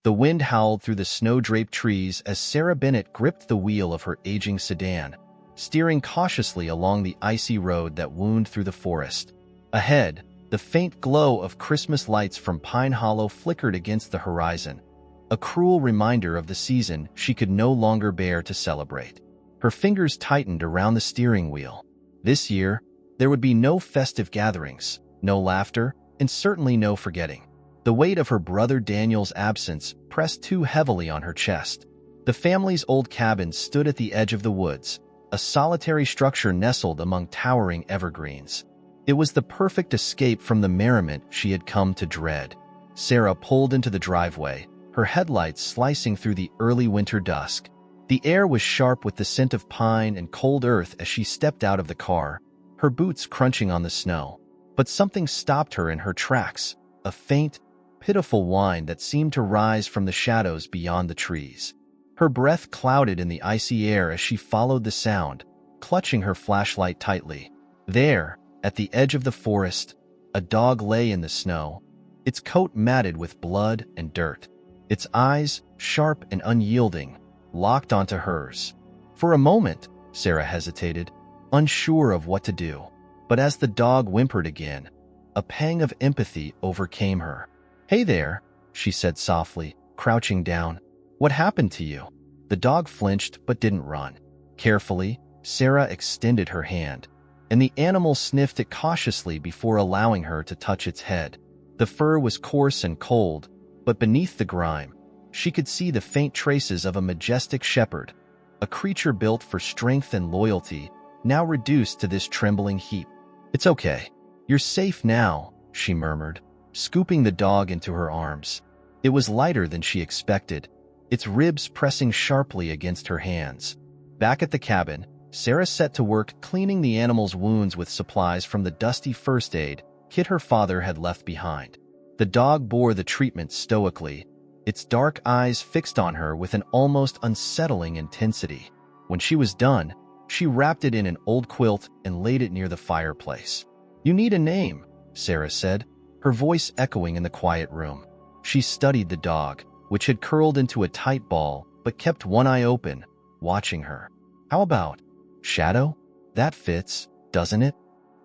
The wind howled through the snow-draped trees as Sarah Bennett gripped the wheel of her aging sedan, steering cautiously along the icy road that wound through the forest. Ahead, the faint glow of Christmas lights from Pine Hollow flickered against the horizon, a cruel reminder of the season she could no longer bear to celebrate. Her fingers tightened around the steering wheel. This year, there would be no festive gatherings, no laughter, and certainly no forgetting. The weight of her brother Daniel's absence pressed too heavily on her chest. The family's old cabin stood at the edge of the woods, a solitary structure nestled among towering evergreens. It was the perfect escape from the merriment she had come to dread. Sarah pulled into the driveway, her headlights slicing through the early winter dusk. The air was sharp with the scent of pine and cold earth as she stepped out of the car, her boots crunching on the snow. But something stopped her in her tracks, a faint, pitiful whine that seemed to rise from the shadows beyond the trees. Her breath clouded in the icy air as she followed the sound, clutching her flashlight tightly. There, at the edge of the forest, a dog lay in the snow, its coat matted with blood and dirt. Its eyes, sharp and unyielding, locked onto hers. For a moment, Sarah hesitated, unsure of what to do. But as the dog whimpered again, a pang of empathy overcame her. "Hey there," she said softly, crouching down. "What happened to you?" The dog flinched but didn't run. Carefully, Sarah extended her hand, and the animal sniffed it cautiously before allowing her to touch its head. The fur was coarse and cold, but beneath the grime, she could see the faint traces of a majestic shepherd, a creature built for strength and loyalty, now reduced to this trembling heap. "It's okay. You're safe now," she murmured, scooping the dog into her arms. It was lighter than she expected, its ribs pressing sharply against her hands. Back at the cabin, Sarah set to work cleaning the animal's wounds with supplies from the dusty first aid kit her father had left behind. The dog bore the treatment stoically, its dark eyes fixed on her with an almost unsettling intensity. When she was done, she wrapped it in an old quilt and laid it near the fireplace. "You need a name," Sarah said, her voice echoing in the quiet room. She studied the dog, which had curled into a tight ball but kept one eye open, watching her. "How about Shadow? That fits, doesn't it?"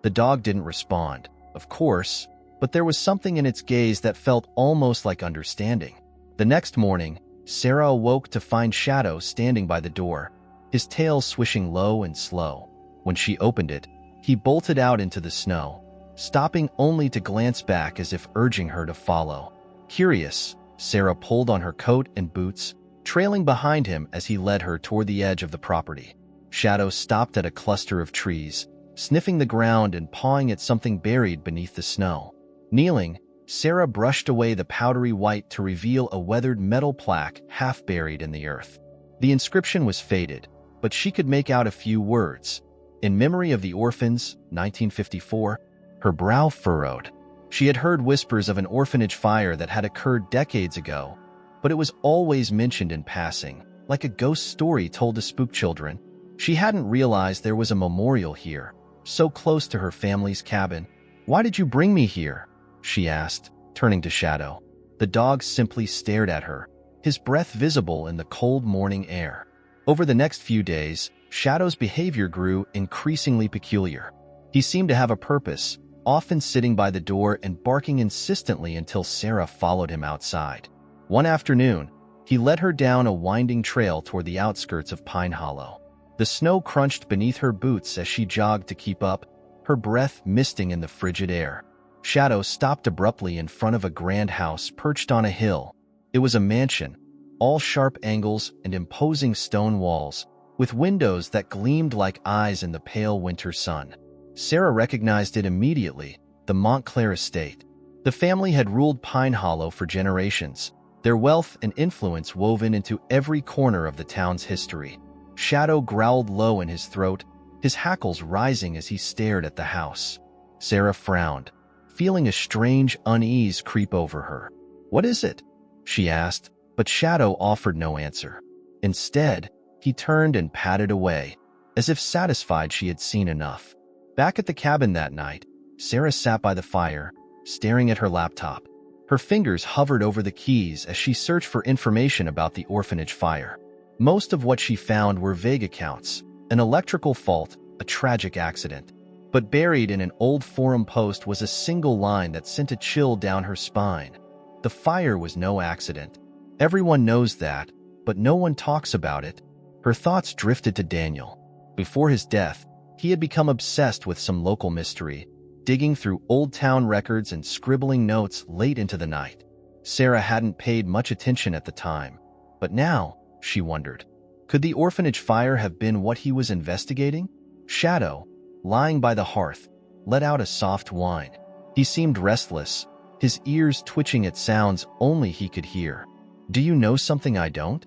The dog didn't respond, of course, but there was something in its gaze that felt almost like understanding. The next morning, Sarah awoke to find Shadow standing by the door, his tail swishing low and slow. When she opened it, he bolted out into the snow, stopping only to glance back as if urging her to follow. Curious, Sarah pulled on her coat and boots, trailing behind him as he led her toward the edge of the property. Shadow stopped at a cluster of trees, sniffing the ground and pawing at something buried beneath the snow. Kneeling, Sarah brushed away the powdery white to reveal a weathered metal plaque half buried in the earth. The inscription was faded, but she could make out a few words. "In memory of the orphans, 1954, her brow furrowed. She had heard whispers of an orphanage fire that had occurred decades ago, but it was always mentioned in passing, like a ghost story told to spook children. She hadn't realized there was a memorial here, so close to her family's cabin. "Why did you bring me here?" she asked, turning to Shadow. The dog simply stared at her, his breath visible in the cold morning air. Over the next few days, Shadow's behavior grew increasingly peculiar. He seemed to have a purpose, often sitting by the door and barking insistently until Sarah followed him outside. One afternoon, he led her down a winding trail toward the outskirts of Pine Hollow. The snow crunched beneath her boots as she jogged to keep up, her breath misting in the frigid air. Shadow stopped abruptly in front of a grand house perched on a hill. It was a mansion, all sharp angles and imposing stone walls, with windows that gleamed like eyes in the pale winter sun. Sarah recognized it immediately, the Montclair estate. The family had ruled Pine Hollow for generations, their wealth and influence woven into every corner of the town's history. Shadow growled low in his throat, his hackles rising as he stared at the house. Sarah frowned, feeling a strange unease creep over her. "What is it?" she asked, but Shadow offered no answer. Instead, he turned and padded away, as if satisfied she had seen enough. Back at the cabin that night, Sarah sat by the fire, staring at her laptop. Her fingers hovered over the keys as she searched for information about the orphanage fire. Most of what she found were vague accounts: an electrical fault, a tragic accident. But buried in an old forum post was a single line that sent a chill down her spine. The fire was no accident. Everyone knows that, but no one talks about it. Her thoughts drifted to Daniel. Before his death, he had become obsessed with some local mystery, digging through old town records and scribbling notes late into the night. Sarah hadn't paid much attention at the time, but now, she wondered, could the orphanage fire have been what he was investigating? Shadow, lying by the hearth, let out a soft whine. He seemed restless, his ears twitching at sounds only he could hear. "Do you know something I don't?"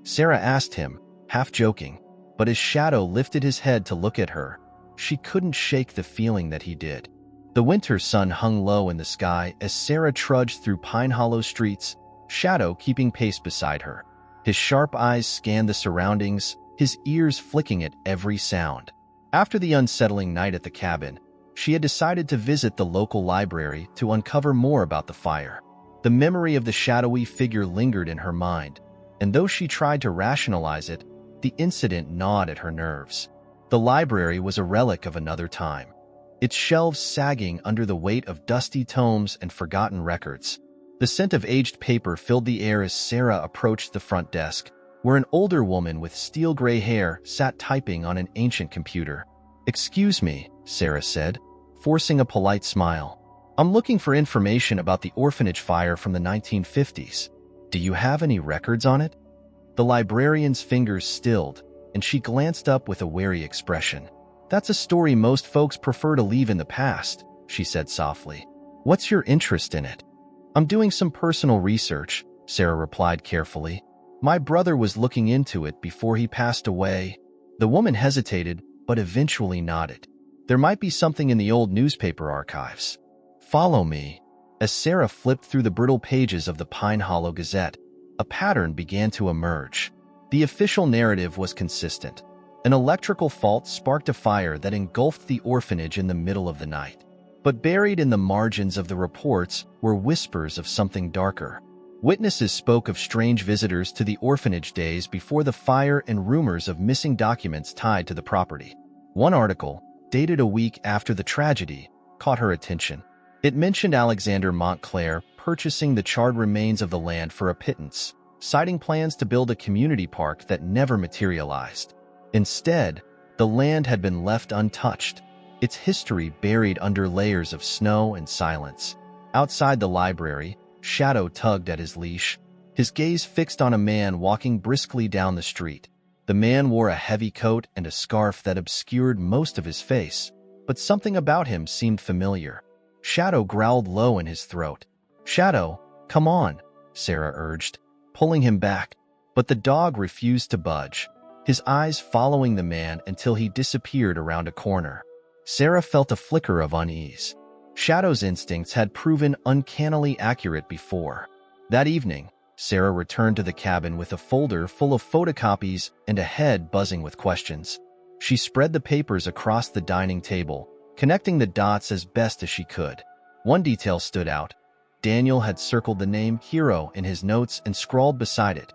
Sarah asked him, half joking, but as Shadow lifted his head to look at her, she couldn't shake the feeling that he did. The winter sun hung low in the sky as Sarah trudged through Pine Hollow streets, Shadow keeping pace beside her. His sharp eyes scanned the surroundings, his ears flicking at every sound. After the unsettling night at the cabin, she had decided to visit the local library to uncover more about the fire. The memory of the shadowy figure lingered in her mind, and though she tried to rationalize it, the incident gnawed at her nerves. The library was a relic of another time, its shelves sagging under the weight of dusty tomes and forgotten records. The scent of aged paper filled the air as Sarah approached the front desk, where an older woman with steel-gray hair sat typing on an ancient computer. "Excuse me," Sarah said, forcing a polite smile. "I'm looking for information about the orphanage fire from the 1950s. Do you have any records on it?" The librarian's fingers stilled, and she glanced up with a wary expression. "That's a story most folks prefer to leave in the past," she said softly. "What's your interest in it?" "I'm doing some personal research," Sarah replied carefully. "My brother was looking into it before he passed away." The woman hesitated, but eventually nodded. "There might be something in the old newspaper archives. Follow me." As Sarah flipped through the brittle pages of the Pine Hollow Gazette, a pattern began to emerge. The official narrative was consistent. An electrical fault sparked a fire that engulfed the orphanage in the middle of the night. But buried in the margins of the reports were whispers of something darker. Witnesses spoke of strange visitors to the orphanage days before the fire and rumors of missing documents tied to the property. One article, dated a week after the tragedy, caught her attention. It mentioned Alexander Montclair purchasing the charred remains of the land for a pittance, citing plans to build a community park that never materialized. Instead, the land had been left untouched, its history buried under layers of snow and silence. Outside the library, Shadow tugged at his leash, his gaze fixed on a man walking briskly down the street. The man wore a heavy coat and a scarf that obscured most of his face, but something about him seemed familiar. Shadow growled low in his throat. "Shadow, come on," Sarah urged, pulling him back, but the dog refused to budge, his eyes following the man until he disappeared around a corner. Sarah felt a flicker of unease. Shadow's instincts had proven uncannily accurate before. That evening, Sarah returned to the cabin with a folder full of photocopies and a head buzzing with questions. She spread the papers across the dining table, connecting the dots as best as she could. One detail stood out. Daniel had circled the name Hero in his notes and scrawled beside it,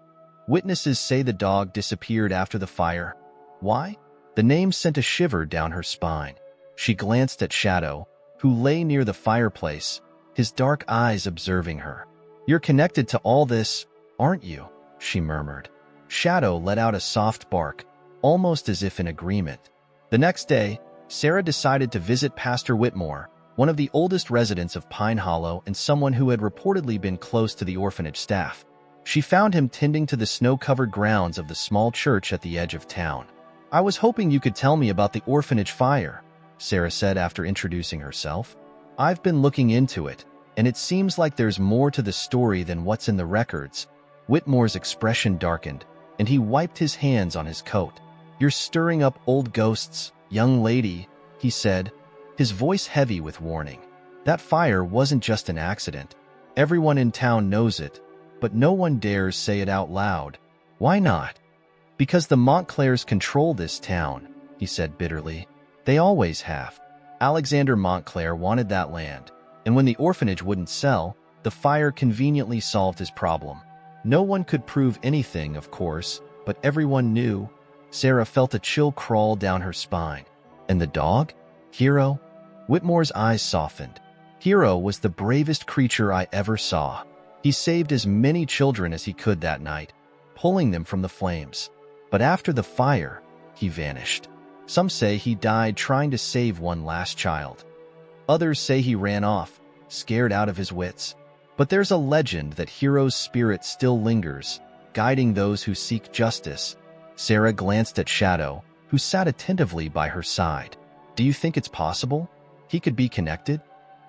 "Witnesses say the dog disappeared after the fire." Why? The name sent a shiver down her spine. She glanced at Shadow, who lay near the fireplace, his dark eyes observing her. "You're connected to all this, aren't you?" she murmured. Shadow let out a soft bark, almost as if in agreement. The next day, Sarah decided to visit Pastor Whitmore, one of the oldest residents of Pine Hollow and someone who had reportedly been close to the orphanage staff. She found him tending to the snow-covered grounds of the small church at the edge of town. "I was hoping you could tell me about the orphanage fire," Sarah said after introducing herself. "I've been looking into it, and it seems like there's more to the story than what's in the records." Whitmore's expression darkened, and he wiped his hands on his coat. "You're stirring up old ghosts, young lady," he said, his voice heavy with warning. "That fire wasn't just an accident. Everyone in town knows it, but no one dares say it out loud." "Why not?" "Because the Montclairs control this town," he said bitterly. "They always have. Alexander Montclair wanted that land, and when the orphanage wouldn't sell, The fire conveniently solved his problem. No one could prove anything, of course, but everyone knew. Sarah felt a chill crawl down her spine. And the dog? Hero? Whitmore's eyes softened. Hero was the bravest creature I ever saw. He saved as many children as he could that night, pulling them from the flames. But after the fire, he vanished. Some say he died trying to save one last child. Others say he ran off, scared out of his wits. But there's a legend that Hero's spirit still lingers, guiding those who seek justice. Sarah glanced at Shadow, who sat attentively by her side. Do you think it's possible? He could be connected?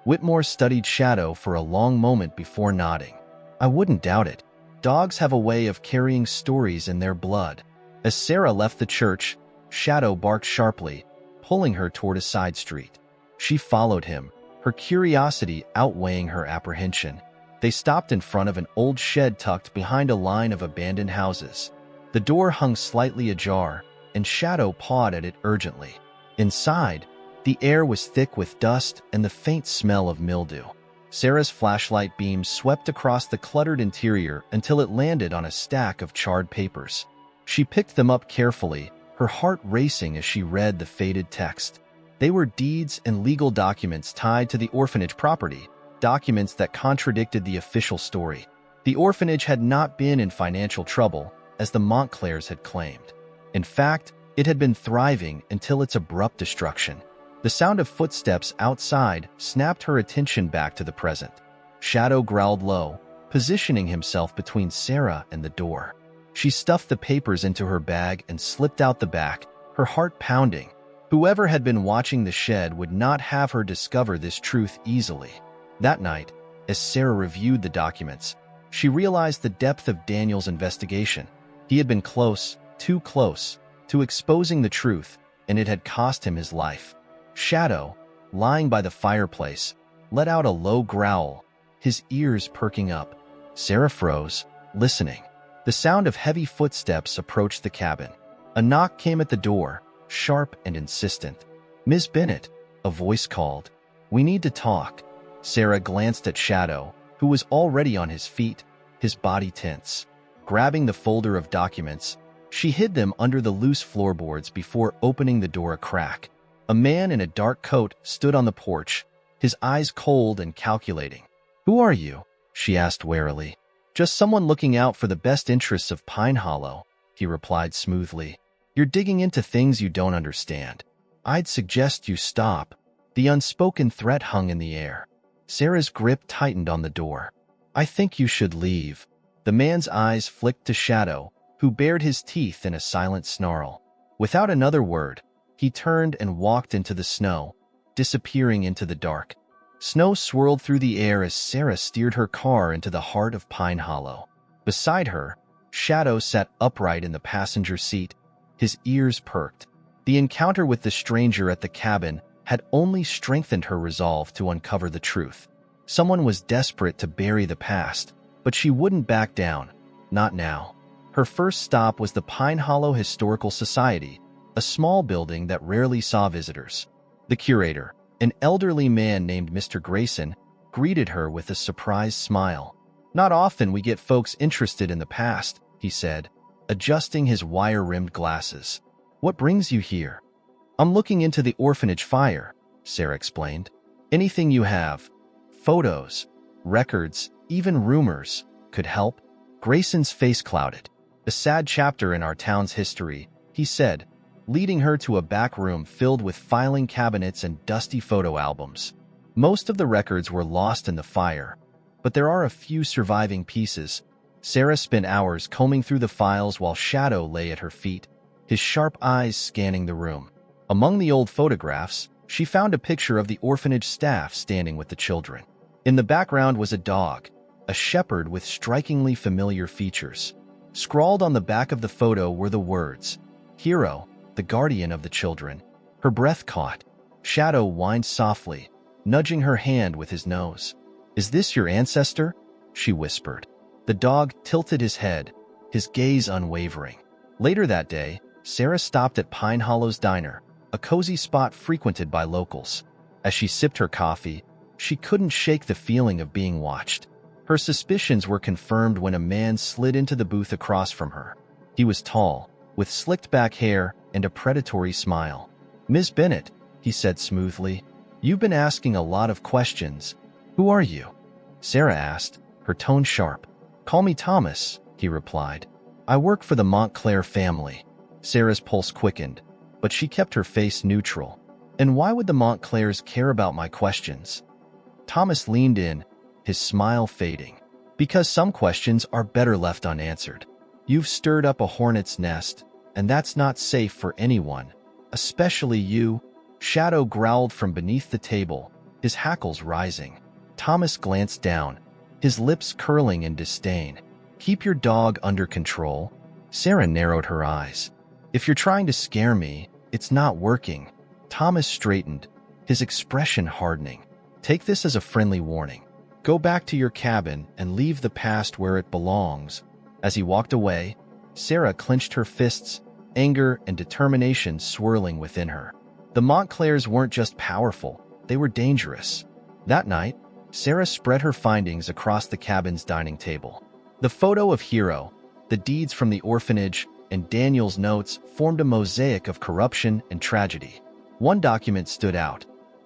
Whitmore studied Shadow for a long moment before nodding. I wouldn't doubt it. Dogs have a way of carrying stories in their blood. As Sarah left the church, Shadow barked sharply, pulling her toward a side street. She followed him, her curiosity outweighing her apprehension. They stopped in front of an old shed tucked behind a line of abandoned houses. The door hung slightly ajar, and Shadow pawed at it urgently. Inside, the air was thick with dust and the faint smell of mildew. Sarah's flashlight beam swept across the cluttered interior until it landed on a stack of charred papers. She picked them up carefully, her heart racing as she read the faded text. They were deeds and legal documents tied to the orphanage property, documents that contradicted the official story. The orphanage had not been in financial trouble, as the Montclairs had claimed. In fact, it had been thriving until its abrupt destruction. The sound of footsteps outside snapped her attention back to the present. Shadow growled low, positioning himself between Sarah and the door. She stuffed the papers into her bag and slipped out the back, her heart pounding. Whoever had been watching the shed would not have her discover this truth easily. That night, as Sarah reviewed the documents, she realized the depth of Daniel's investigation. He had been close, too close, to exposing the truth, and it had cost him his life. Shadow, lying by the fireplace, let out a low growl, his ears perking up. Sarah froze, listening. The sound of heavy footsteps approached the cabin. A knock came at the door, sharp and insistent. "Miss Bennett," a voice called. "We need to talk." Sarah glanced at Shadow, who was already on his feet, his body tense. Grabbing the folder of documents, she hid them under the loose floorboards before opening the door a crack. A man in a dark coat stood on the porch, his eyes cold and calculating. "Who are you?" she asked warily. "Just someone looking out for the best interests of Pine Hollow," he replied smoothly. "You're digging into things you don't understand. I'd suggest you stop." The unspoken threat hung in the air. Sarah's grip tightened on the door. "I think you should leave." The man's eyes flicked to Shadow, who bared his teeth in a silent snarl. Without another word, he turned and walked into the snow, disappearing into the dark. Snow swirled through the air as Sarah steered her car into the heart of Pine Hollow. Beside her, Shadow sat upright in the passenger seat, his ears perked. The encounter with the stranger at the cabin had only strengthened her resolve to uncover the truth. Someone was desperate to bury the past, but she wouldn't back down, not now. Her first stop was the Pine Hollow Historical Society, a small building that rarely saw visitors. The curator, an elderly man named Mr. Grayson, greeted her with a surprised smile. "Not often we get folks interested in the past," he said, adjusting his wire-rimmed glasses. "What brings you here?" "I'm looking into the orphanage fire," Sarah explained. "Anything you have, photos, records, even rumors, could help." Grayson's face clouded. "A sad chapter in our town's history," he said, leading her to a back room filled with filing cabinets and dusty photo albums. Most of the records were lost in the fire, but there are a few surviving pieces. Sarah spent hours combing through the files while Shadow lay at her feet, his sharp eyes scanning the room. Among the old photographs, she found a picture of the orphanage staff standing with the children. In the background was a dog, a shepherd with strikingly familiar features. Scrawled on the back of the photo were the words, "Hero, the guardian of the children." Her breath caught. Shadow whined softly, nudging her hand with his nose. "Is this your ancestor?" she whispered. The dog tilted his head, his gaze unwavering. Later that day, Sarah stopped at Pine Hollow's Diner, a cozy spot frequented by locals. As she sipped her coffee, she couldn't shake the feeling of being watched. Her suspicions were confirmed when a man slid into the booth across from her. He was tall, with slicked-back hair and a predatory smile. "Ms. Bennett," he said smoothly, "you've been asking a lot of questions. Who are you?" Sarah asked, her tone sharp. "Call me Thomas," he replied. "I work for the Montclair family." Sarah's pulse quickened, but she kept her face neutral. "And why would the Montclairs care about my questions?" Thomas leaned in, his smile fading. "Because some questions are better left unanswered. You've stirred up a hornet's nest, and that's not safe for anyone, especially you." Shadow growled from beneath the table, his hackles rising. Thomas glanced down, his lips curling in disdain. "Keep your dog under control." Sarah narrowed her eyes. "If you're trying to scare me, it's not working." Thomas straightened, his expression hardening. "Take this as a friendly warning. Go back to your cabin and leave the past where it belongs." As he walked away, Sarah clenched her fists, anger and determination swirling within her. The Montclairs weren't just powerful, they were dangerous. That night, Sarah spread her findings across the cabin's dining table. The photo of Hero, the deeds from the orphanage, and Daniel's notes formed a mosaic of corruption and tragedy. One document stood out,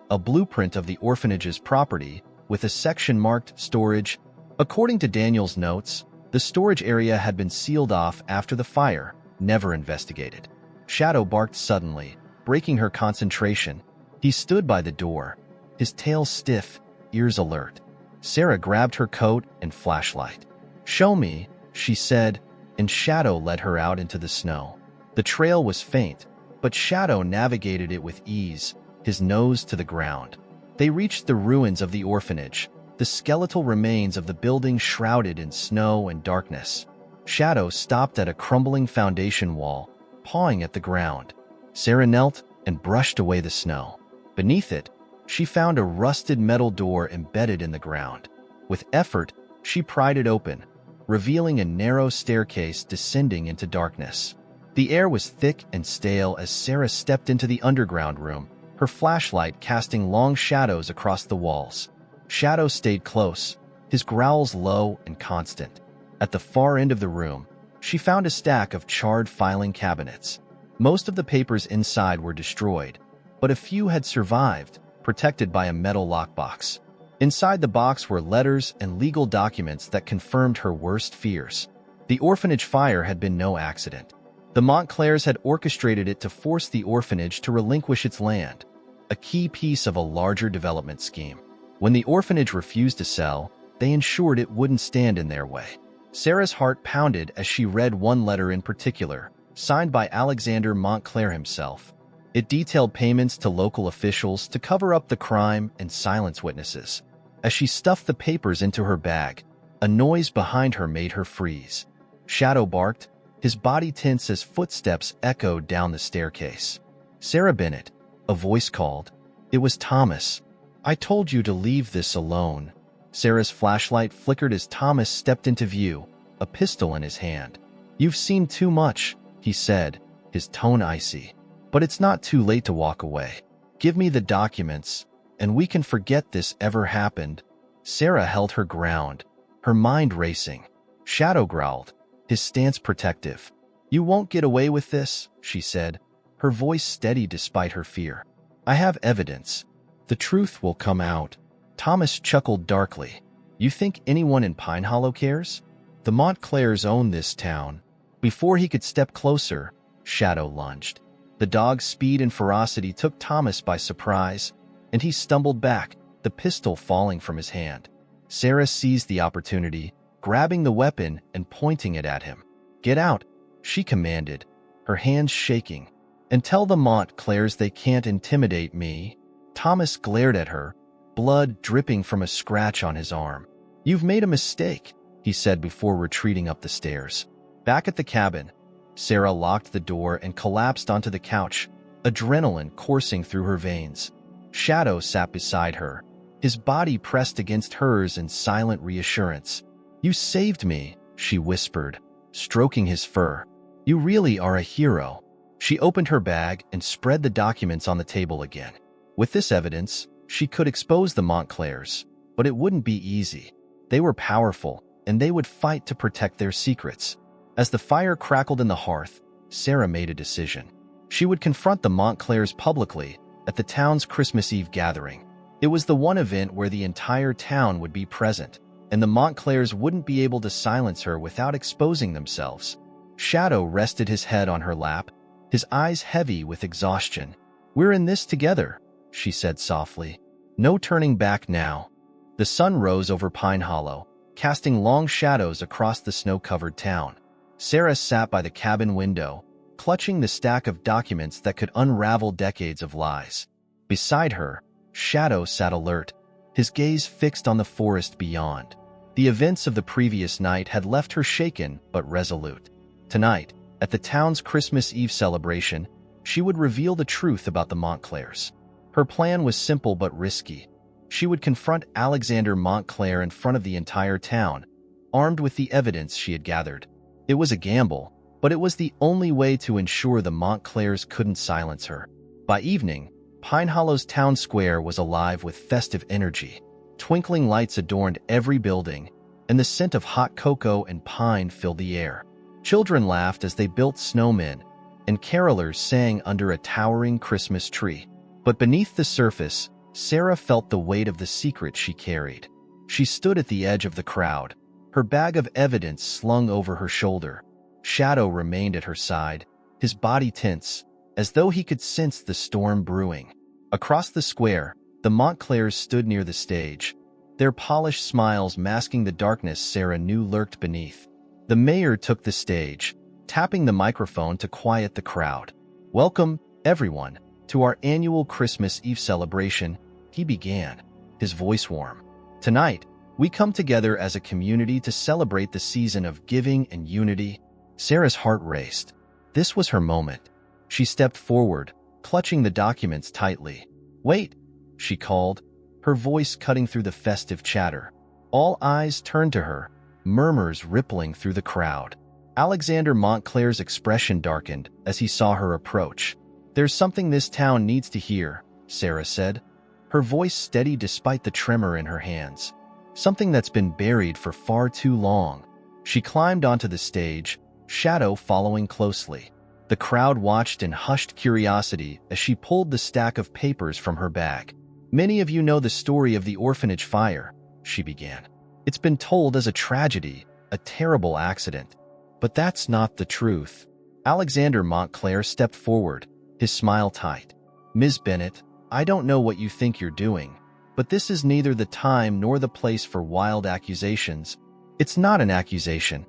a blueprint of the orphanage's property with a section marked storage. According to Daniel's notes, the storage area had been sealed off after the fire, never investigated. Shadow barked suddenly, breaking her concentration. He stood by the door, his tail stiff, ears alert. Sarah grabbed her coat and flashlight. "Show me," she said, and Shadow led her out into the snow. The trail was faint, but Shadow navigated it with ease, his nose to the ground. They reached the ruins of the orphanage, the skeletal remains of the building shrouded in snow and darkness. Shadow stopped at a crumbling foundation wall, pawing at the ground. Sarah knelt and brushed away the snow. Beneath it, she found a rusted metal door embedded in the ground. With effort, she pried it open, revealing a narrow staircase descending into darkness. The air was thick and stale as Sarah stepped into the underground room, her flashlight casting long shadows across the walls. Shadow stayed close, his growls low and constant. At the far end of the room, she found a stack of charred filing cabinets. Most of the papers inside were destroyed, but a few had survived, protected by a metal lockbox. Inside the box were letters and legal documents that confirmed her worst fears. The orphanage fire had been no accident. The Montclairs had orchestrated it to force the orphanage to relinquish its land, a key piece of a larger development scheme. When the orphanage refused to sell, they ensured it wouldn't stand in their way. Sarah's heart pounded as she read one letter in particular, signed by Alexander Montclair himself. It detailed payments to local officials to cover up the crime and silence witnesses. As she stuffed the papers into her bag, a noise behind her made her freeze. Shadow barked, his body tense as footsteps echoed down the staircase. "Sarah Bennett," a voice called. It was Thomas. "I told you to leave this alone." Sarah's flashlight flickered as Thomas stepped into view, a pistol in his hand. "You've seen too much," he said, his tone icy. "But it's not too late to walk away. Give me the documents, and we can forget this ever happened." Sarah held her ground, her mind racing. Shadow growled, his stance protective. "You won't get away with this," she said, her voice steady despite her fear. "I have evidence. The truth will come out." Thomas chuckled darkly. "You think anyone in Pine Hollow cares? The Montclairs own this town." Before he could step closer, Shadow lunged. The dog's speed and ferocity took Thomas by surprise, and he stumbled back, the pistol falling from his hand. Sarah seized the opportunity, grabbing the weapon and pointing it at him. "Get out," she commanded, her hands shaking. "And tell the Montclairs they can't intimidate me." Thomas glared at her, blood dripping from a scratch on his arm. "You've made a mistake," he said before retreating up the stairs. Back at the cabin, Sarah locked the door and collapsed onto the couch, adrenaline coursing through her veins. Shadow sat beside her, his body pressed against hers in silent reassurance. "You saved me," she whispered, stroking his fur. "You really are a hero." She opened her bag and spread the documents on the table again. With this evidence, she could expose the Montclairs, but it wouldn't be easy. They were powerful, and they would fight to protect their secrets. As the fire crackled in the hearth, Sarah made a decision. She would confront the Montclairs publicly at the town's Christmas Eve gathering. It was the one event where the entire town would be present, and the Montclairs wouldn't be able to silence her without exposing themselves. Shadow rested his head on her lap, his eyes heavy with exhaustion. "We're in this together," she said softly. "No turning back now." The sun rose over Pine Hollow, casting long shadows across the snow-covered town. Sarah sat by the cabin window, clutching the stack of documents that could unravel decades of lies. Beside her, Shadow sat alert, his gaze fixed on the forest beyond. The events of the previous night had left her shaken but resolute. Tonight, at the town's Christmas Eve celebration, she would reveal the truth about the Montclairs. Her plan was simple but risky. She would confront Alexander Montclair in front of the entire town, armed with the evidence she had gathered. It was a gamble, but it was the only way to ensure the Montclairs couldn't silence her. By evening, Pine Hollow's town square was alive with festive energy. Twinkling lights adorned every building, and the scent of hot cocoa and pine filled the air. Children laughed as they built snowmen, and carolers sang under a towering Christmas tree. But beneath the surface, Sarah felt the weight of the secret she carried. She stood at the edge of the crowd, her bag of evidence slung over her shoulder. Shadow remained at her side, his body tense, as though he could sense the storm brewing. Across the square, the Montclairs stood near the stage, their polished smiles masking the darkness Sarah knew lurked beneath. The mayor took the stage, tapping the microphone to quiet the crowd. "Welcome, everyone, to our annual Christmas Eve celebration," he began, his voice warm. "Tonight, we come together as a community to celebrate the season of giving and unity." Sarah's heart raced. This was her moment. She stepped forward, clutching the documents tightly. "Wait," she called, her voice cutting through the festive chatter. All eyes turned to her, murmurs rippling through the crowd. Alexander Montclair's expression darkened as he saw her approach. "There's something this town needs to hear," Sarah said, her voice steady despite the tremor in her hands. "Something that's been buried for far too long." She climbed onto the stage, Shadow following closely. The crowd watched in hushed curiosity as she pulled the stack of papers from her bag. "Many of you know the story of the orphanage fire," she began. "It's been told as a tragedy, a terrible accident. But that's not the truth." Alexander Montclair stepped forward, his smile tight. "Ms. Bennett, I don't know what you think you're doing, but this is neither the time nor the place for wild accusations." "It's not an accusation.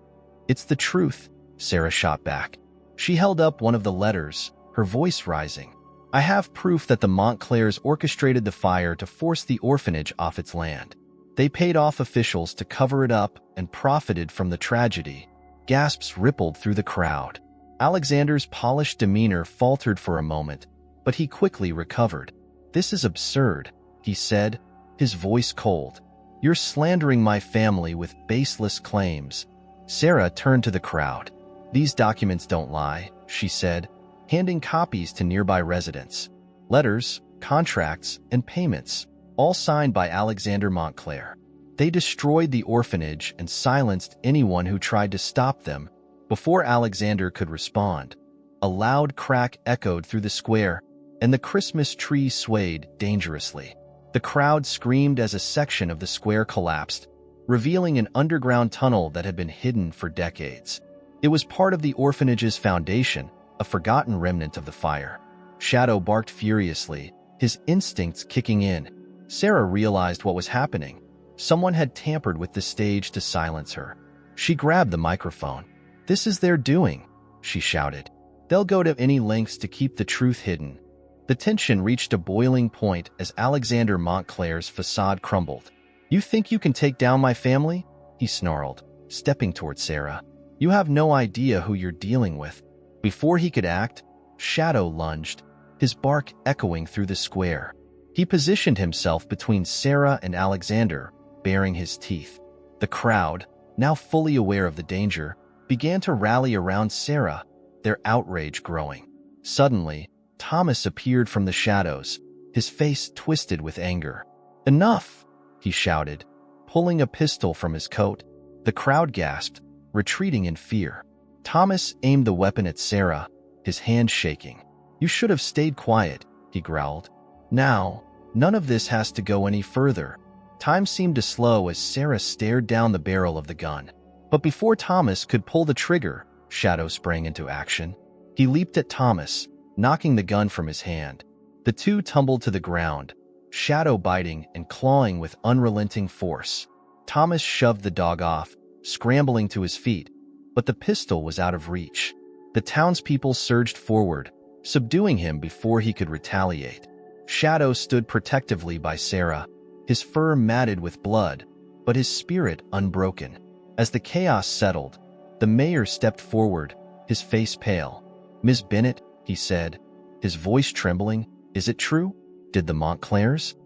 It's the truth," Sarah shot back. She held up one of the letters, her voice rising. "I have proof that the Montclairs orchestrated the fire to force the orphanage off its land. They paid off officials to cover it up and profited from the tragedy." Gasps rippled through the crowd. Alexander's polished demeanor faltered for a moment, but he quickly recovered. "This is absurd," he said, his voice cold. "You're slandering my family with baseless claims." Sarah turned to the crowd. "These documents don't lie," she said, handing copies to nearby residents. Letters, contracts, and payments, all signed by Alexander Montclair. They destroyed the orphanage and silenced anyone who tried to stop them. Before Alexander could respond, a loud crack echoed through the square, and the Christmas tree swayed dangerously. The crowd screamed as a section of the square collapsed, revealing an underground tunnel that had been hidden for decades. It was part of the orphanage's foundation, a forgotten remnant of the fire. Shadow barked furiously, his instincts kicking in. Sarah realized what was happening. Someone had tampered with the stage to silence her. She grabbed the microphone. "This is their doing," she shouted. "They'll go to any lengths to keep the truth hidden." The tension reached a boiling point as Alexander Montclair's facade crumbled. "You think you can take down my family?" he snarled, stepping toward Sarah. "You have no idea who you're dealing with." Before he could act, Shadow lunged, his bark echoing through the square. He positioned himself between Sarah and Alexander, baring his teeth. The crowd, now fully aware of the danger, began to rally around Sarah, their outrage growing. Suddenly, Thomas appeared from the shadows, his face twisted with anger. "Enough!" he shouted, pulling a pistol from his coat. The crowd gasped, retreating in fear. Thomas aimed the weapon at Sarah, his hand shaking. "You should have stayed quiet," he growled. "Now, none of this has to go any further." Time seemed to slow as Sarah stared down the barrel of the gun. But before Thomas could pull the trigger, Shadow sprang into action. He leaped at Thomas, knocking the gun from his hand. The two tumbled to the ground, Shadow biting and clawing with unrelenting force. Thomas shoved the dog off, scrambling to his feet, but the pistol was out of reach. The townspeople surged forward, subduing him before he could retaliate. Shadow stood protectively by Sarah, his fur matted with blood, but his spirit unbroken. As the chaos settled, the mayor stepped forward, his face pale. "Miss Bennett," he said, his voice trembling, "is it true? Did the Montclairs?"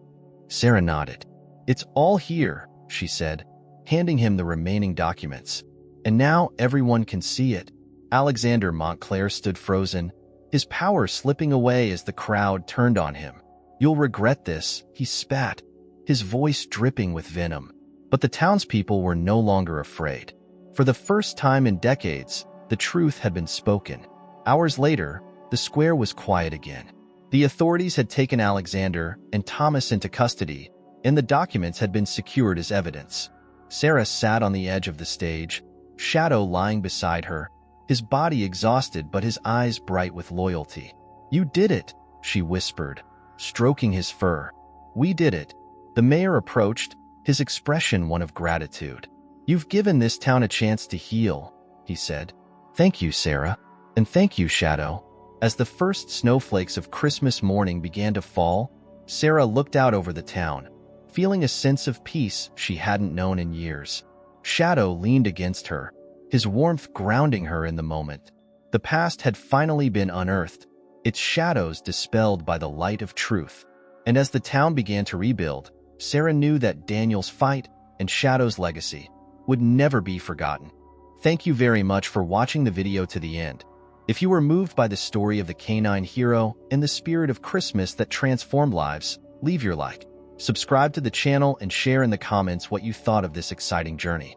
Sarah nodded. "It's all here," she said, handing him the remaining documents. "And now everyone can see it." Alexander Montclair stood frozen, his power slipping away as the crowd turned on him. "You'll regret this," he spat, his voice dripping with venom. But the townspeople were no longer afraid. For the first time in decades, the truth had been spoken. Hours later, the square was quiet again. The authorities had taken Alexander and Thomas into custody, and the documents had been secured as evidence. Sarah sat on the edge of the stage, Shadow lying beside her, his body exhausted but his eyes bright with loyalty. "You did it," she whispered, stroking his fur. "We did it." The mayor approached, his expression one of gratitude. "You've given this town a chance to heal," he said. "Thank you, Sarah. And thank you, Shadow." As the first snowflakes of Christmas morning began to fall, Sarah looked out over the town, feeling a sense of peace she hadn't known in years. Shadow leaned against her, his warmth grounding her in the moment. The past had finally been unearthed, its shadows dispelled by the light of truth. And as the town began to rebuild, Sarah knew that Daniel's fight and Shadow's legacy would never be forgotten. Thank you very much for watching the video to the end. If you were moved by the story of the canine hero and the spirit of Christmas that transformed lives, leave your like, subscribe to the channel, and share in the comments what you thought of this exciting journey.